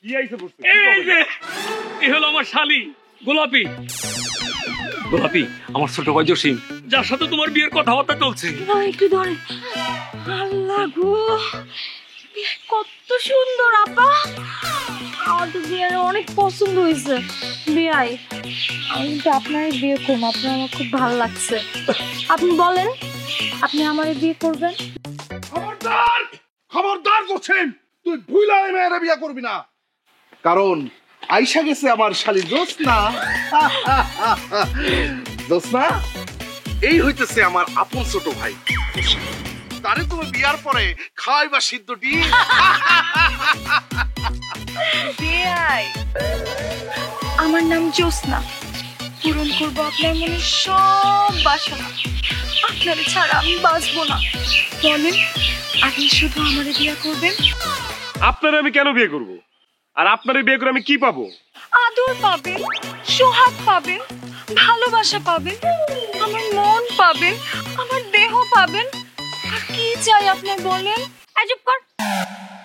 কি আইছে বসতে? এই যে এই হলো আমার শালি গোলাপি। গোলাপি আমার ছোট ভাই জসিম, যার সাথে তোমার বিয়ের কথাবার্তা চলছে। একটু ধরে। আল্লাহ গো, কত সুন্দর আপা। আমার তো বিয়ের অনেক পছন্দ হয়েছে। বিয়াই, আমি কিন্তু আপনার বিয়ে করবো। আপনার আমার খুব ভালো লাগছে। আপনি বলেন, আপনি আমার বিয়ে করবেন? খবরদার, খবরদার করছেন, তুই ভুলা এই মেয়েরা বিয়ে করবি না। কারণ আইসা গেছে আমার শালী জোসনা। জোসনা এই হইতেছে আমার আপন ছোট ভাই। তারে তুমি বিয়ার পরে খাওয়াইবা সিদ্ধ ডিম। বিয়াই, আমার নাম জোসনা। পূরণ করবো আপনার মনে সব বাসনা। আপনার ছাড়া আমি বাঁচবো না। বলেন, আপনি শুধু আমারে বিয়ে করবেন? আপনারা আমি কেন বিয়ে করব? আর আপনারে বিয়ে করে আমি কি পাবো? আদর পাবেন, সোহাগ পাবেন, ভালোবাসা পাবেন, আমার মন পাবেন, আমার দেহ পাবেন। আর কি চাই আপনার বলেন? চুপ কর।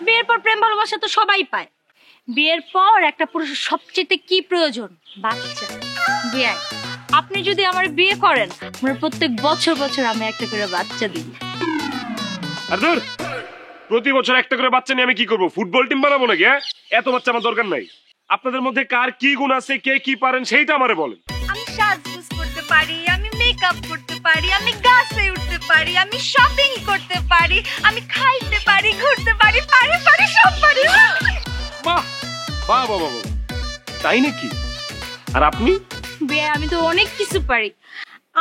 বিয়ের পর প্রেম ভালোবাসা তো সবাই পায়। বিয়ের পর একটা পুরুষের সবচেয়ে কি প্রয়োজন? বাচ্চা। বিয়ে, আপনি যদি আমার বিয়ে করেন, আমার প্রত্যেক বছর বছর আমি একটা করে বাচ্চা দিব। আর ধর, প্রতি বছর একটা করে বাচ্চা নিয়ে আমি কি করব? ফুটবল টিম বানাবো নাকি? এত বাচ্চা আমার দরকার নাই। আপনাদের মধ্যে কার কি গুণ আছে, কে কি পারেন সেইটা আমারে বলেন। আমি সাজগোজ করতে পারি, আমি মেকআপ করতে পারি, আমি গাছে উঠতে পারি, আমি শপিং করতে পারি, আমি খাইতে পারি, ঘুরতে পারি, পারি সব পারি। বাহ বাহ বাহ বাহ, তাই নাকি? আর আপনি? বিয়ে, আমি তো অনেক কিছু পারি।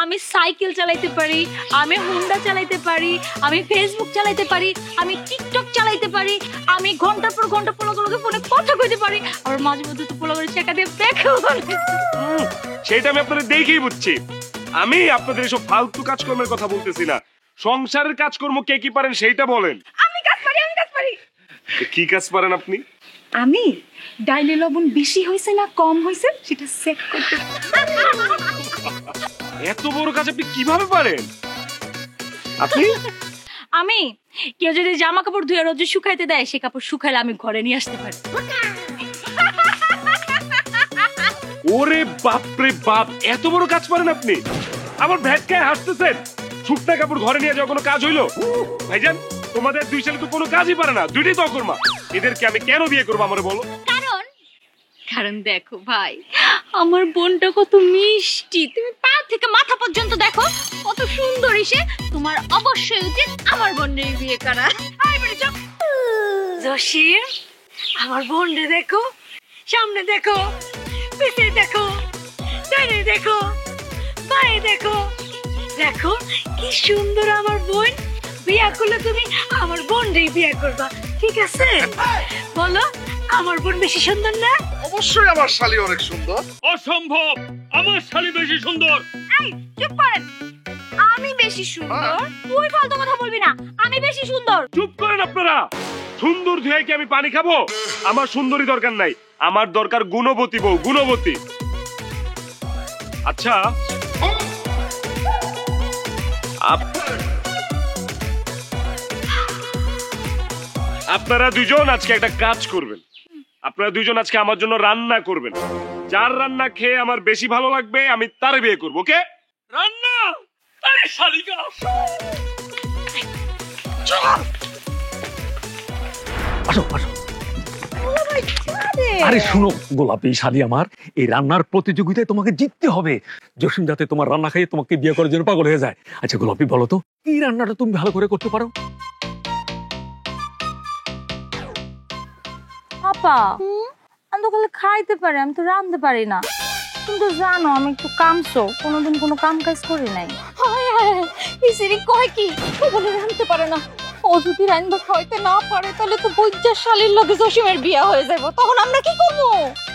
আমি সাইকেল চালাইতে পারি, আমি হুন্ডা চালাইতে পারি, আমি ফেসবুক চালাইতে পারি, আমি টিকটক চালাইতে পারি, আমি ঘন্টার পর ঘন্টা পোলাগুলোকে ফোনে কথা কইতে পারি। আর মাঝে মধ্যে তো পোলাগুলো টাকা দিয়ে দেখো। সেটা আমি আপনাদের দেখেই বুঝছি। আমি আপনাদের এসব ফালতু কাজকর্মের কথা বলতেছি না। সংসারের কাজকর্ম কে কি পারেন সেইটা বলেন। আমি কাজ পারি। কি কাজ পারেন আপনি? আমি ডাইলে লবণ বেশি হয়েছে না কম হয়েছে সেটা চেক করতে। এত বড় কাজ আপনি কিভাবে পারেন? আপনি? আমি কেউ যদি জামা কাপড় ধুয়ে রোজ শুকাইতে দেয়, সে কাপড় শুকাইলে আমি ঘরে নিয়ে আসতে পারি। ওরে বাপ রে বাপ, এত বড় কাজ পারেন আপনি? আমার ভ্যাটকায় হাসতেছেন। শুকনা কাপড় ঘরে নিয়ে যাওয়া কোনো কাজ হইলো? ভাইজান, তোমাদের দুই ছেলে তো কোনো কাজই পারে না, দুইটাই তো অকর্মা। এদেরকে আমি কেন বিয়ে করবো আমারে বলো? কারণ দেখো ভাই, আমার বোনটা কত মিষ্টি। তুমি পা থেকে মাথা পর্যন্ত দেখো কত সুন্দরী সে। তোমার অবশ্যই উচিত আমার বোনের বিয়ে করা। জসিম, আমার বোনরে দেখো, সামনে দেখো, পিছে দেখো, ডানে দেখো, বাঁয়ে দেখো। দেখো কি সুন্দর আমার বোন। বিয়া করলে তুমি আমার বোনরেই বিয়ে করবা, ঠিক আছে? বলো, আমার বোন বেশি সুন্দর না? অবশ্যই আমার শালী অনেক সুন্দর। অসম্ভব, আমার শালি বেশি সুন্দর। এই চুপ করেন। আমি বেশি সুন্দর? তুই ফালতু কথা বলবি না, আমি বেশি সুন্দর। চুপ করেন আপনারা। সুন্দর ধুয়ে কি আমি পানি খাবো? আমার সুন্দরী দরকার নাই, আমার দরকার গুণবতী বউ, গুণবতী। আচ্ছা, আপনারা দুজন আজকে একটা কাজ করবেন। আপনারা দুজন আজকে আমার জন্য রান্না করবেন। যার রান্না খেয়ে আমার বেশি ভালো লাগবে আমি তার বিয়ে করবো। ওকে? রান্না? আরে শালিকা, আসো আসো। আরে শুনো গোলাপি শালি আমার, এই রান্নার প্রতিযোগিতায় তোমাকে জিততে হবে। জসিম যাতে তোমার রান্না খাইয়ে তোমাকে বিয়ে করার জন্য পাগল হয়ে যায়। আচ্ছা গোলাপি, বলো তো কি রান্নাটা তুমি ভালো করে করতে পারো? আপা, আমি তো খালি খাইতে পারি, আমি তো রাঁধতে পারি না। কিন্তু জানো, আমি একটু কামছো, কোনোদিন কোনো কাম কাজ করি নাই। মিসিরি কয় কি ও বলে রাঁধতে পারে না? ও যদি রান্না খাইতে না পারে তাহলে তো বৈদ্যার শালীর লগে জসিমের বিয়ে হয়ে যাবে। তখন আমরা কি করবো?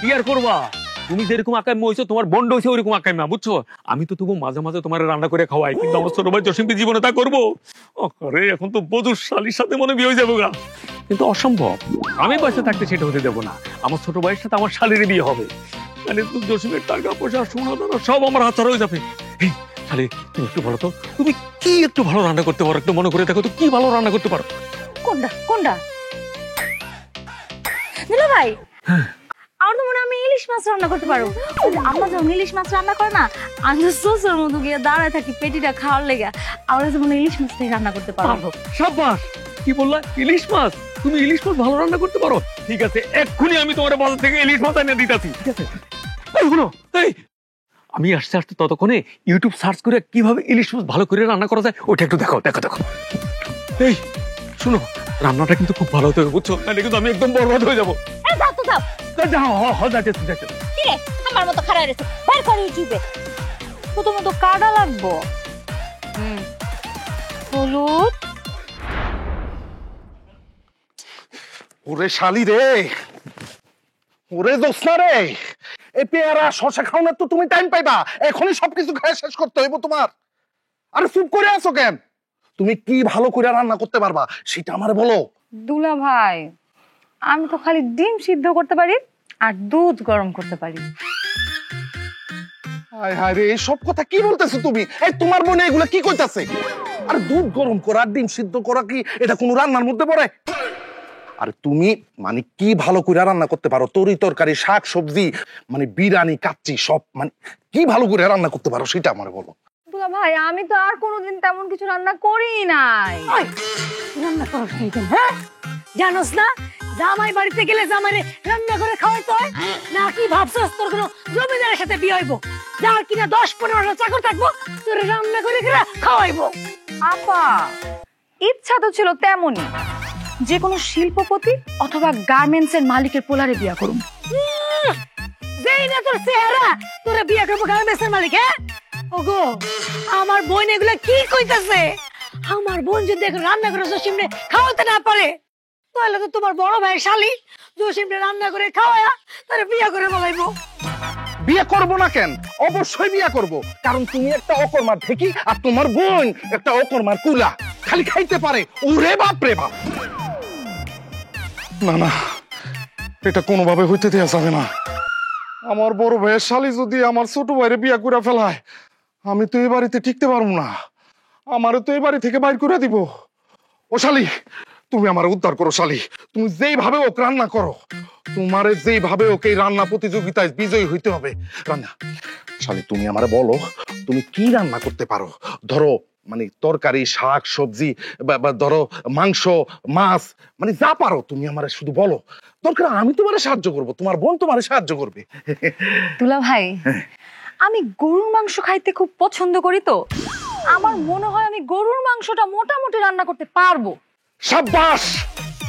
কি আর করবা, তুমি যেরকম আকাম হয়েছো, তোমার বন্ড হয়েছে ওইরকম আকাম না, বুঝছো? আমি তো তবু মাঝে মাঝে তোমার রান্না করে খাওয়াই, কিন্তু আমার ছোট ভাই জসিমকে জীবনে তা করবো? আরে এখন তো বধূর শালীর সাথে মনে বিয়ে হয়ে যাবো গা, কিন্তু অসম্ভব। আমি বয়সে থাকতে সেটা হতে দেবো না। আমার ছোট ভাইয়ের সাথে আমার শালীর বিয়ে হবে, মানে তুই জসিমের টাকা পয়সা সোনা দানা সব আমার হাতছাড়া হয়ে যাবে। শালী, তুমি একটু বলো তো, তুমি কি একটু ভালো রান্না করতে পারো? একটু মনে করে দেখো তো, কি ভালো রান্না করতে পারো? কোনটা কোনটা? দিলো ভাই, আমার তো মনে হয় আমি ইলিশ মাছ রান্না করতে পারবো। ওই যে আম্মা যখন ইলিশ মাছ রান্না করে না, আমি তো সোসের মতো গিয়ে দাঁড়ায় থাকি পেটিটা খাওয়ার লেগে। আমার কাছে মনে হয় ইলিশ মাছটাই রান্না করতে পারবো। সাব্বাস, কি বললা? ইলিশ মাছ? তুমি ইলিশ মাছ ভালো রান্না করতে পারো? ঠিক আছে, এক্ষুনি আমি তোমার বাজার থেকে ইলিশ মাছ এনে দিতেছি। ঠিক আছে, এইগুলো এই আমি আসতে আসতে ততক্ষণে ইউটিউব সার্চ করে কিভাবে ইলিশ মাছ ভালো করে রান্না করা যায় ওইটা একটু দেখো দেখো দেখো। এই শুনো, রান্নাটা কিন্তু খুব ভালো হতে হবে, বুঝছো? নাহলে কিন্তু আমি একদম বরবাদ হয়ে যাবো। যাও তো যাও। যাও, যাচ্ছে যাচ্ছে। কি রে, আমার মতো খারাপ রেছে বের করে ইউটিউবে। প্রথমত কাটা লাগবো, হলুদ। ওরে শালি রে, ওরে দোস্ত রে, এই পেয়ারা শশা খাওয়ানোর তো তুমি টাইম পাইবা, এখনই সবকিছু খায় শেষ করতে হইব তোমার। আরে চুপ করে আছো কেন? তুমি কি ভালো করে রান্না করতে পারবা সেটা আমারে বলো। দুলা ভাই, আমি তো খালি ডিম সিদ্ধ করতে পারি আর দুধ গরম করতে পারি। হায় হায় রে, সব কথা কি বলতেছো তুমি? এই তোমার মনে এগুলো কি কইতাছে? আর দুধ গরম করা ডিম সিদ্ধ করা কি এটা কোনো রান্নার মধ্যে পড়ে? আর তুমি মানে কি ভালো করে রান্না করতে পারো? তরি তরকারি, শাক সবজি, মানে বিরিয়ানি, কাচ্চি সব মানে কি ভালো করে রান্না করতে পারো সেটা আমারে বলো। দুলা ভাই, আমি তো আর কোনোদিন তেমন কিছু রান্না করি নাই। ওই, রান্না করস নাই কেন, হ্যাঁ? জানোস না জামাই বাড়িতে গেলে জামাইরে রান্না করে খাওয়াইতে হয়? নাকি ভাবছস তোর কোনো জমিদারের সাথে বিয়ে হইব, যার কিনা 10-15টা চাকর থাকবো, তোর রান্না করে খাওয়াইবো? আপা, ইচ্ছা তো ছিল তেমনই, যে কোনো শিল্পপতি অথবা গার্মেন্টস এর মালিকের পোলারে বিয়া করুম। যেই না তোর চেহারা, তোরা বিয়ে করবো গার্মেন্টসের মালিক, হ্যাঁ? ওগো, আমার বোন এগুলা কি কইতাছে? আমার বোন যদি এখন রান্না করে জসিমরে খাওয়াতে না পারে, তাহলে তো তোমার বড় ভাই শালি জসিমরে রান্না করে খাওয়ায়া তারে বিয়ে করে বলাইবো। বিয়ে করব না কেন? অবশ্যই বিয়ে করব, কারণ তুমি একটা অকর্মার ঢেকি আর তোমার বোন একটা অকর্মার কুলা, খালি খাইতে পারে। ওরে বাপ রে বাপ, না না, এটা কোনোভাবে হইতে দেওয়া যাবে না। আমার বড় ভাইয়ের শালি যদি আমার ছোট ভাইরে বিয়ে করে ফেলায়, আমি তো এই বাড়িতে টিকতে পারবো না, আমারও তো এই বাড়ি থেকে বাইর করে দিব। ও শালি, তুমি আমার উদ্ধার করো শালি, তুমি যেইভাবে ওকে রান্না করো, তোমারে যেইভাবে ওকে রান্না প্রতিযোগিতায় বিজয়ী হইতে হবে। রান্না শালি, তুমি আমারে বলো তুমি কি রান্না করতে পারো? ধরো মানে তরকারি, শাক সবজি, বা ধরো মাংস, মাছ, মানে যা পারো তুমি আমারে শুধু বলো, দরকার আমি তোমারে সাহায্য করব, তোমার বোন তোমারে সাহায্য করবে। দুলা ভাই, আমি গরুর মাংস খাইতে খুব পছন্দ করি, তো আমার মনে হয় আমি গরুর মাংসটা মোটামুটি রান্না করতে পারবো। সাব্বাস,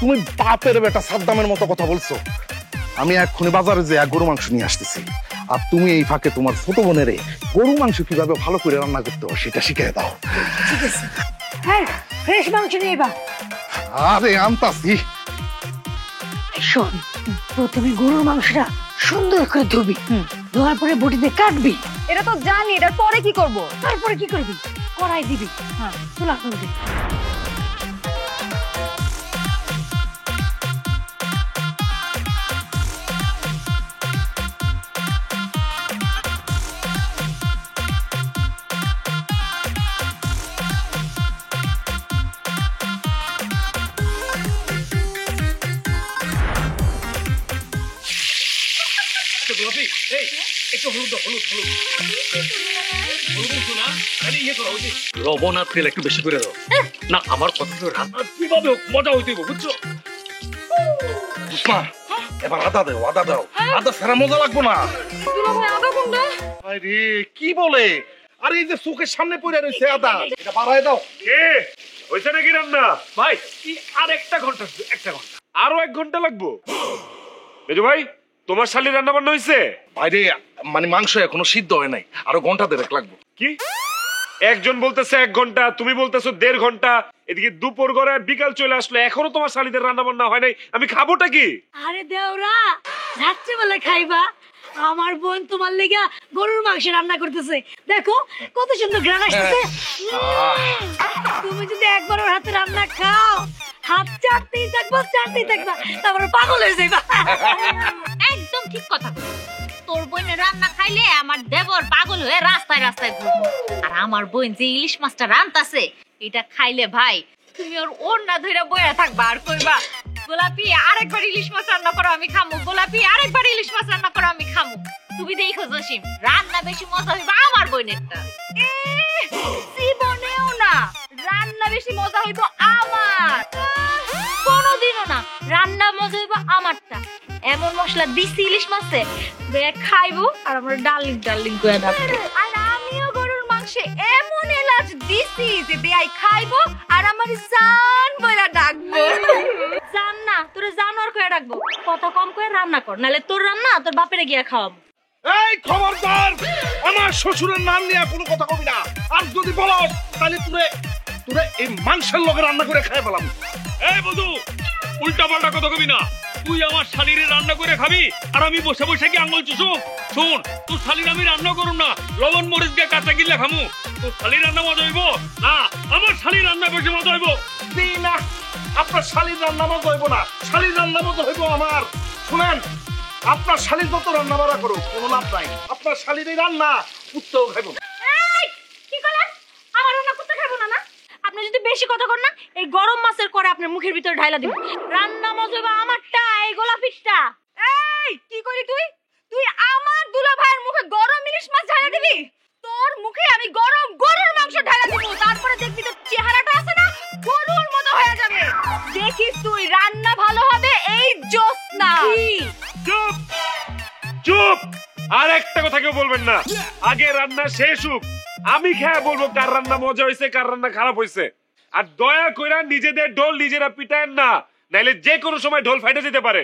তুমি বাপের বেটা সাদ্দামের মতো কথা বলছো। আমি এক্ষুনি বাজারে যে গরু মাংস নিয়ে আসতেছি, আর তুমি এই ফাঁকে তোমার ছোট বোনেরে গরু মাংস কিভাবে ভালো করে রান্না করতে হয় সেটা শিখিয়ে দাও। ঠিক আছে, হ্যাঁ, ফ্রেশ মাংস নিয়ে বা। আরে আনতাছি। শোন, প্রথমে গরুর মাংসটা সুন্দর করে ধুবি, ধোয়ার পরে বটিতে কাটবি। এটা তো জানি, এটার পরে কি করব? তারপরে কি করবি? কড়াই দিবি, হ্যাঁ, চুলা করবি। গোলাপি, এই একটু হলুদ দাও, হলুদ হলুদ হলুদ একটু না, আরে ইয়ে করো, ওই যে লবণ আর তেল একটু বেশি করে দাও। না, আমার কথা তো রান্না কিভাবে হোক মজা হইতে হবে, বুঝছো? উসমা, এবার আদা দাও, আদা দাও, আদা ছাড়া মজা লাগবো না। দুলা ভাই, আদা কোনটা? আরে কি বলে? আরে এই যে চোখের সামনে পড়ে রয়েছে আদা, এটা বাড়ায় দাও। কে হইছে নাকি রান্না? ভাই, আর একটা ঘন্টা, একটা ঘন্টা। আরো 1 ঘন্টা লাগবো? মেজো ভাই, তোমার শালি রান্না বান্না হয়েছে? বাইরে মানে মাংস এখনো সিদ্ধ হয় নাই, আরো ঘন্টা দেড়েক লাগবে। কি একজন বলতেছে 1 ঘন্টা, তুমি বলতেছো 1.5 ঘন্টা, এদিকে দুপুর গড়ে বিকাল চলে আসলো, এখনো তোমার শালিদের রান্না বান্না হয় নাই, আমি খাবোটা কি? আরে দেওরা, রাত্রেবেলা খাইবা? আমার বোন তোমার লেগা গরুর মাংস রান্না করতেছে, দেখো কত সুন্দর ঘ্রাণ আসতেছে। তুমি যদি একবার ওর হাতে রান্না খাও, হাত চাটতেই থাকবা, চাটতেই থাকবা, তারপরে পাগল হয়ে যাইবা। একদম ঠিক কথা বলছিস। তোর বোনের রান্না খাইলে আমার দেবর পাগল হয়ে রাস্তায় রাস্তায় ঘুরবো, আর আমার বোন যে ইলিশ মাছটা রান্তাছে এটা খাইলে ভাই তুমি ওর ওড়না ধইরা বইয়া থাকবা আর কইবা, গোলাপি আরেকবার ইলিশ মাছ রান্না করো আমি খামু, গোলাপি আরেকবার ইলিশ মাছ রান্না করো আমি খামু। তুমি দেখো জসিম, রান্না বেশি মজা হইবে আমার বোনেরটা। জীবনেও না, রান্না বেশি মজা হইব আমার। কোনোদিনও না, রান্না মজা হইব আমারটা। এমন মশলা দিছি ইলিশ মাছে, বেয়া খাইবো আর আমরা ডার্লিং ডার্লিং করে ডাকবো। আর আমিও গরুর মাংসে এমন এলাচ দিছি যে বেয়াই খাইবো আর আমার জান বইলা ডাকবো। জান না, তোরে জানোয়ার করে ডাকবো। কথা কম করে রান্না কর, নালে তোর রান্না তোর বাপেরে গিয়া খাওয়াবো। এই খবরদার, আমার শ্বশুরের নাম নিয়ে কোনো কথা কবি না। আর যদি বলস তাহলে তোরে এই মাংসের লগে রান্না করে খাই পেলাম। এই বধু, উল্টা পাল্টা কথা কবি না। তুই আমার শালিরে রান্না করে খাবি আর আমি বসে বসে কি আঙ্গুল চুষুম? শোন, তোর শালির আমি রান্না করুম না, লবণ মরিচ দিয়ে কাঁচা গিল্লা খামু। তোর শালির রান্না মজা হইব না, আমার শালির রান্না বেশি মজা হইব। না, আপনার শালির রান্না মজা হইব না, শালির রান্না মজা হইব আমার। শুনেন, আপনার শালির যত রান্না বাড়া করুক কোনো লাভ নাই। আপনার শালির এই রান্না কুত্তাও খাইব না। কি করলেন? আমার রান্না করতে খাবো না না? আপনি যদি বেশি কথা কর না, এই গরম মাছের করে আপনার মুখের ভিতরে ঢাইলা দিব। রান্না মজা হইব আমারটা, এই গোলাপিটা। এই কি করি তুই? তুই আমার দুলা ভাইয়ের মুখে গরম ইলিশ মাছ ঢাইলা দিবি? তোর মুখে আমি গরম গরুর মাংস ঢাইলা দিব। তারপরে দেখবি তোর চেহারাটা আছে না, গরুর মতো হয়ে যাবে। দেখিস তুই, রান্না ভালো হবে এই জোসনা। চুপ চুপ, আর একটা কথা কেউ বলবেন না। আগে রান্না শেষ হোক, আমি খেয়ে বলবো কার রান্না মজা হয়েছে কার রান্না খারাপ হয়েছে। আর দয়া কইরা নিজেদের ঢোল নিজেরা পিটায়েন না, নাইলে যে কোনো সময় ঢোল ফাইটে যেতে পারে।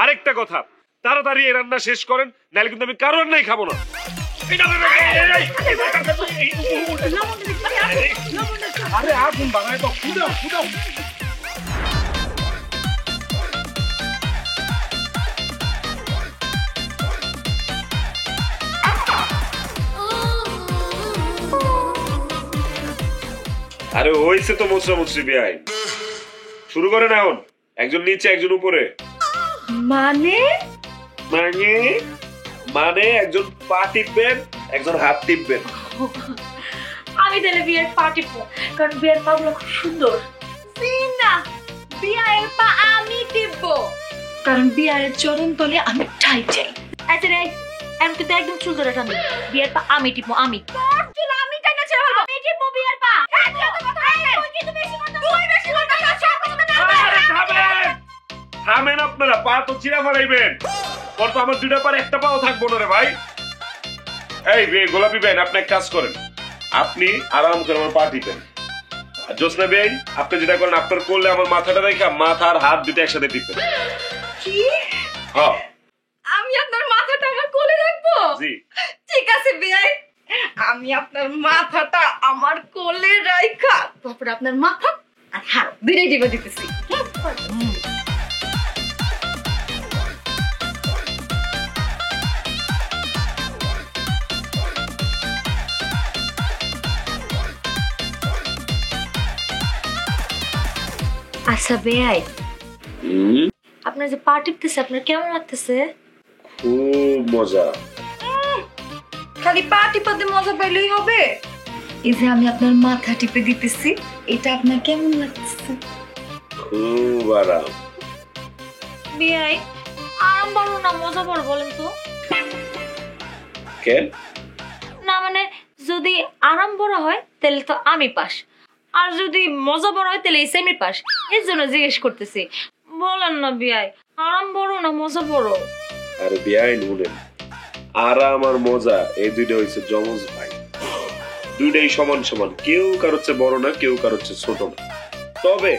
আরেকটা কথা, তাড়াতাড়ি এই রান্না শেষ করেন, নাইলে কিন্তু আমি কারোর রান্নাই খাবো না। আরে আগুন বানায় তো, ফুদাও ফুদাও। আরে হইছে তো মুচড়া মুচড়ি বিয়াই, শুরু করেন এখন। একজন নিচে একজন উপরে। মানে মানে মানে একজন পা টিপবেন, একজন হাত টিপবেন। আমি তাহলে বিয়ের পা টিপবো, কারণ বিয়ের পা গুলো খুব সুন্দর। না, বিয়ের পা আমি টিপবো, কারণ বিয়ের চরণ তলে আমি ঠাই চাই। আচ্ছা রে, আমি কিন্তু একদম চুল ধরে টানবো। বিয়ের পা আমি টিপবো, আমি। তোর চুল আমি টাইনা ছেড়ে ফেলবো। আমি টিপবো বিয়ের পা। তুই কিন্তু বেশি কথা বলছিস। তুই বেশি কথা বলছিস। থামেন আপনারা, পা তো চিরা ফেলাইবেন। পর তো আমার দুইটা পার একটা পাও থাকবো না রে ভাই। এই গোলাপি বেন, আপনি এক কাজ করেন, আপনি আরাম করে আমার পা টিপেন। আর জোসনা বেন, আপনি যেটা করেন, আপনার করলে আমার মাথাটা রেখা মাথা আর হাত দুটো একসাথে টিপেন। কি? হ্যাঁ, আমি আপনার মাথাটা আমার কোলে রাখবো? জি। ঠিক আছে বিয়াই, আমি আপনার মাথাটা আমার কোলে রাখা তারপর আপনার মাথা আর হাত দুইটাই টিপে দিতেছি। আচ্ছা বেয়াই, আপনার যে পা টিপতেছে আপনার কেমন লাগতেছে? খুব মজা। খালি পা টিপাতে মজা পাইলেই হবে? এই যে আমি আপনার মাথা টিপে দিতেছি, এটা আপনার কেমন লাগতেছে? খুব আরাম। বিয়াই, আরাম বড় না মজা বড় বলেন তো? কেন? না মানে যদি আরাম বড় হয় তাহলে তো আমি পাস, আর যদি মজা বড় হয় তাহলে সেমি পাস। এর জন্য জিজ্ঞেস করতেছি। বলেন না বিয়াই, আরাম বড় না মজা বড়? আরে বিয়াই নুনেন, আরাম আর মজা এই দুইটা হইছে যমজ ভাই। দুইটাই সমান সমান, কেউ কারোর চেয়ে বড় না, কেউ কারোর চেয়ে ছোট না। তবে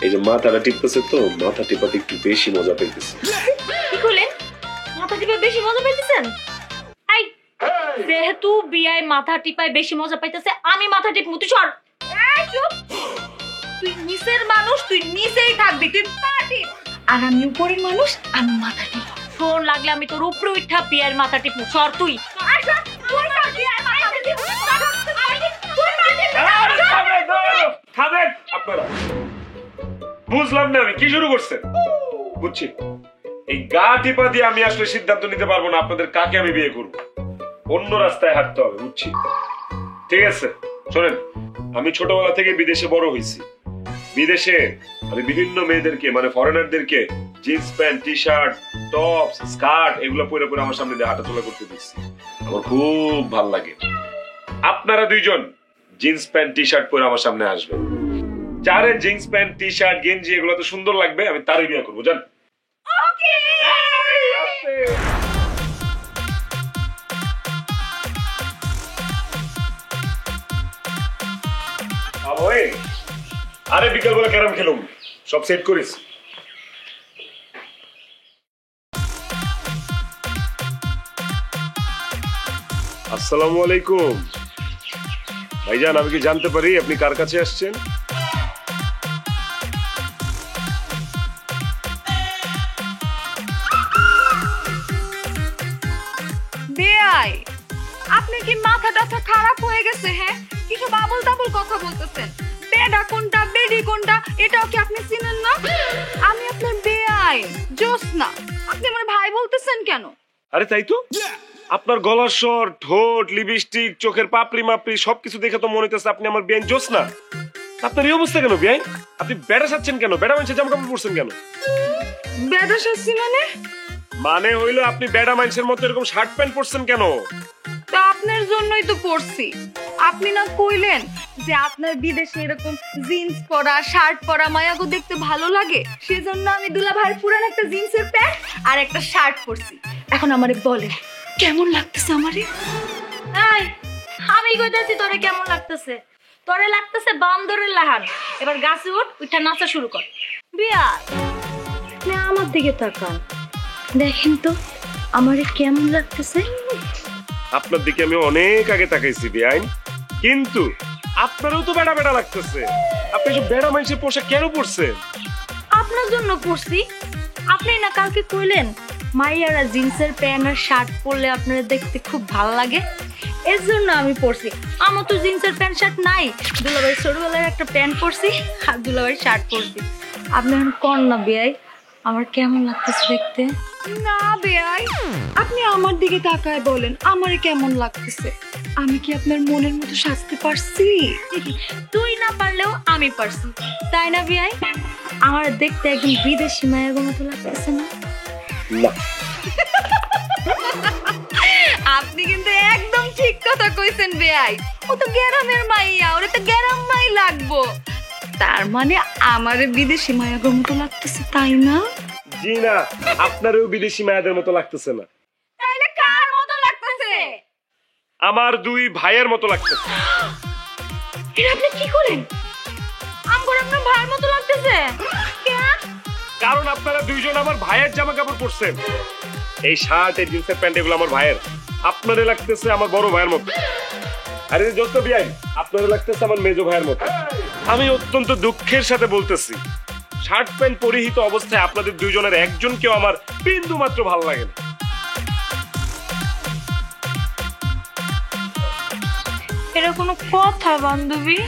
এই যে মাথাটা টিপতেছে তো, মাথা টিপাতে একটু বেশি মজা পেতেছে। কি করলেন? মাথা টিপে বেশি মজা পাইতেছেন? আই, যেহেতু বিয়াই মাথা টিপায় বেশি মজা পাইতেছে, আমি মাথা টিপমু। তুই সর। এই চুপ, তুই নিচের মানুষ, তুই নিচেই থাকবি, তুই পা টিপ। আর আমি উপরের মানুষ, আমি মাথা টিপ। ফোন লাগলে আমি তোর উপরে উঠা বিয়ার মাথা টিপমু। সর তুই। খাবেন আপনারা? বুঝলাম না, আমি কি শুরু করছেন? বুঝছি, এই গা টিপা দিয়ে আমি আসলে সিদ্ধান্ত নিতে পারবো না আপনাদের কাকে আমি বিয়ে করবো। অন্য রাস্তায় হাঁটতে হবে, বুঝছি। ঠিক আছে, শোনেন, আমি ছোটবেলা থেকে বিদেশে বড় হয়েছি। বিদেশে আমি বিভিন্ন মেয়েদেরকে মানে ফরেনারদেরকে jeans pant T shirt tops skirt এগুলো পরে পরে আমার সামনে দিয়ে হাঁটাচলা করতে দিচ্ছি, আমার খুব ভাল লাগে। আপনারা দুইজন জিন্স প্যান্ট টি শার্ট পরে আমার সামনে আসবেন, যারে জিন্স প্যান্ট টি শার্ট গেঞ্জি এগুলো তো সুন্দর লাগবে আমি তারই বিয়ে করবো, জান? আরে বিকাল বেলা ক্যারাম খেলুম, সব সেট করিস। আসসালামু আলাইকুম ভাইজান, আমি কি জানতে পারি আপনি কার কাছে আসছেন? বেআই, আপনি কি মাথা টাথা খারাপ হয়ে গেছে? হ্যাঁ, কিছু বাবুল তাবুল কথা বলতেছেন। বেডা কোনটা বেডি কোনটা এটাও কি আপনি চিনেন না? আমি আপনার বেআই জোসনা, আপনি আমার ভাই বলতেছেন কেন? আরে তাই তো, আপনার গলার স্বর, ঠোঁট, লিপস্টিক, চোখের পাপড়ি মাপড়ি সবকিছু দেখে তো মনে হচ্ছে আপনি আমার বেআইন জোসনা। আপনার এই অবস্থা কেন বেআইন? আপনি বেড়া সাচ্ছেন কেন? বেড়া মানুষের জামা কাপড় পরছেন কেন? বেডা শাস্তি মানে হইলো আপনি বেড়া মানুষের মতো এরকম শার্ট প্যান্ট পরছেন কেন? তা আপনার জন্যই তো পরছি। আপনি না কইলেন যে আপনার বিদেশে এরকম জিন্স পরা শার্ট পরা মায়াগো দেখতে ভালো লাগে, সেজন্য আমি দুলা ভাইয়ের পুরান একটা জিন্সের প্যান্ট আর একটা শার্ট পরছি। এখন আমারে বলে কেমন লাগতেছে আমারে? এই, আমি কইতাছি তোরে কেমন লাগতেছে? তোরে লাগতেছে বান্দরের লাহান। এবার গাছে উঠ, উঠা নাচা শুরু কর। বিয়া, আপনি আমার দিকে তাকান, দেখেন তো আমারে কেমন লাগতেছে। আপনার দিকে আমি অনেক আগে তাকাইছি বেআইন, কিন্তু আপনারও তো বেড়া বেড়া লাগতেছে। আপনি সব বেড়া মানুষের পোশাক কেন পরছেন? আপনার জন্য পরছি। আপনি না কালকে কইলেন মাইয়ারা জিন্সের প্যান্ট আর শার্ট পরলে আপনারা দেখতে খুব ভালো লাগে, এর জন্য আমি পরছি। আমার তো জিন্সের প্যান্ট শার্ট নাই, দুলাভাই ছোটবেলার একটা প্যান্ট পরছি আর দুলাভাই শার্ট পরছি। আপনি এখন কোন না বেয়াই আমার কেমন লাগতেছে দেখতে? না বেআই, আপনি আমার দিকে তাকায় বলেন আমারে কেমন লাগতেছে। আমি কি আপনার মনের মতো সাজতে পারছি? তুই না পারলেও আমি পারছি, তাই না বিয়াই? আমার দেখতে একদম বিদেশি মায়ের মতো লাগতেছে না? না, আপনি কিন্তু একদম ঠিক কথা কইছেন বেআই। ও তো গ্রামের মাইয়া, ওরে তো গ্রাম মাই লাগবো। তার মানে আমারে বিদেশি মায়াগোর মতো লাগতেছে, তাই না? জি না, আপনারও বিদেশি মায়াদের মতো লাগতেছে না। তাইলে কার মতো লাগতেছে? আমার দুই ভাইয়ের মতো লাগতেছে। এটা আপনি কি করেন? আমগো আপনার ভাইয়ের মতো লাগতেছে কেন? কারণ আপনারা দুইজন আমার ভাইয়ের জামা কাপড় পরছেন। এই শার্ট এই জিন্সের প্যান্ট এগুলো আমার ভাইয়ের, আপনারে লাগতেছে আমার বড় ভাইয়ের মতো। আরে যত বিয়াই, আপনারে লাগতেছে আমার মেজো ভাইয়ের মতো। আমি অত্যন্ত দুঃখের সাথে বলতেছি, শার্ট প্যান্ট পরিহিত অবস্থায় আপনাদের দুইজনের একজনকেও আমার বিন্দু মাত্র ভালো লাগে না। এটা কোনো কথা বান্ধবী?